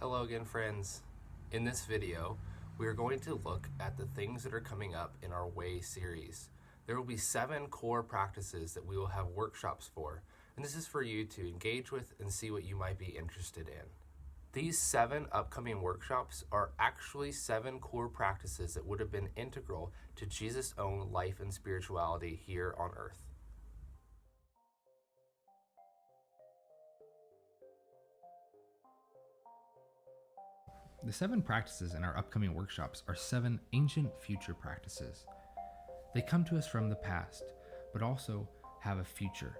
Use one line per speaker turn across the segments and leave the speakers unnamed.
Hello again, friends. In this video, we are going to look at the things that are coming up in our Way series. There will be 7 core practices that we will have workshops for, and this is for you to engage with and see what you might be interested in. These 7 upcoming workshops are actually 7 core practices that would have been integral to Jesus' own life and spirituality here on earth.
The 7 practices in our upcoming workshops are 7 ancient future practices. They come to us from the past, but also have a future.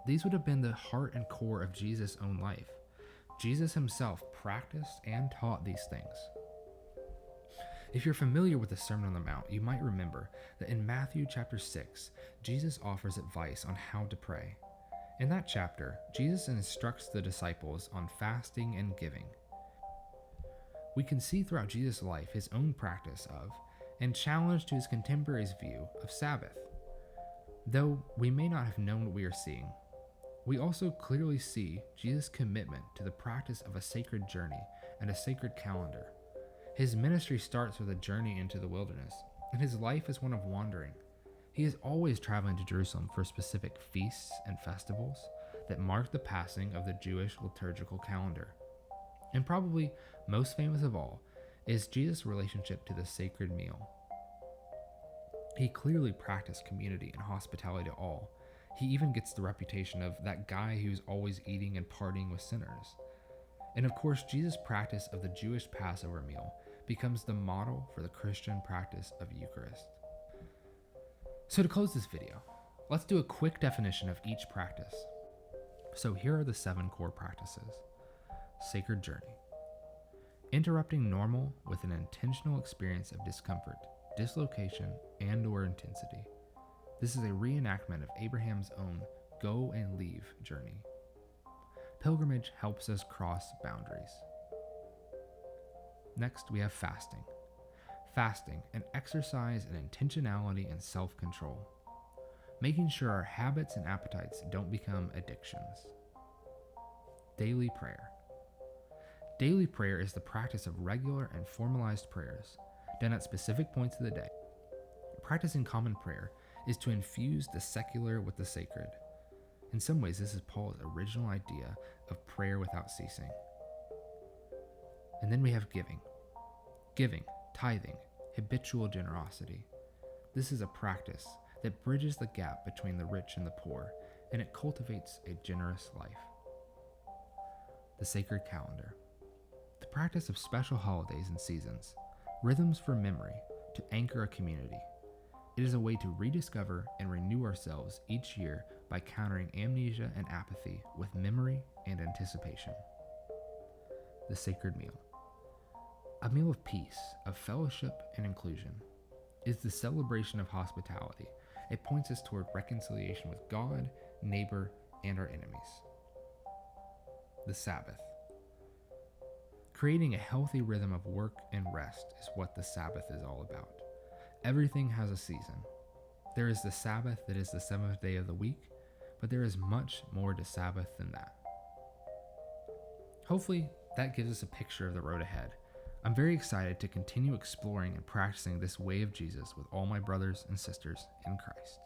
These would have been the heart and core of Jesus' own life. Jesus himself practiced and taught these things. If you're familiar with the Sermon on the Mount, you might remember that in Matthew chapter 6, Jesus offers advice on how to pray. In that chapter, Jesus instructs the disciples on fasting and giving. We can see throughout Jesus' life his own practice of, and challenge to his contemporaries' view of Sabbath. Though we may not have known what we are seeing, we also clearly see Jesus' commitment to the practice of a sacred journey and a sacred calendar. His ministry starts with a journey into the wilderness, and his life is one of wandering. He is always traveling to Jerusalem for specific feasts and festivals that mark the passing of the Jewish liturgical calendar. And probably most famous of all is Jesus' relationship to the sacred meal. He clearly practiced community and hospitality to all. He even gets the reputation of that guy who's always eating and partying with sinners. And of course, Jesus' practice of the Jewish Passover meal becomes the model for the Christian practice of Eucharist. So to close this video, let's do a quick definition of each practice. So here are the 7 core practices. Sacred journey. Interrupting normal with an intentional experience of discomfort, dislocation, and/or intensity. This is a reenactment of Abraham's own go and leave journey. Pilgrimage helps us cross boundaries. Next, we have fasting. Fasting, an exercise in intentionality and self-control. Making sure our habits and appetites don't become addictions. Daily prayer. Daily prayer is the practice of regular and formalized prayers, done at specific points of the day. Practicing common prayer is to infuse the secular with the sacred. In some ways, this is Paul's original idea of prayer without ceasing. And then we have giving. Giving, tithing, habitual generosity. This is a practice that bridges the gap between the rich and the poor, and it cultivates a generous life. The sacred calendar. The practice of special holidays and seasons, rhythms for memory to anchor a community. It is a way to rediscover and renew ourselves each year by countering amnesia and apathy with memory and anticipation. The sacred meal. A meal of peace, of fellowship and inclusion. It is the celebration of hospitality. It points us toward reconciliation with God, neighbor, and our enemies. The Sabbath. Creating a healthy rhythm of work and rest is what the Sabbath is all about. Everything has a season. There is the Sabbath that is the 7th day of the week, but there is much more to Sabbath than that. Hopefully, that gives us a picture of the road ahead. I'm very excited to continue exploring and practicing this way of Jesus with all my brothers and sisters in Christ.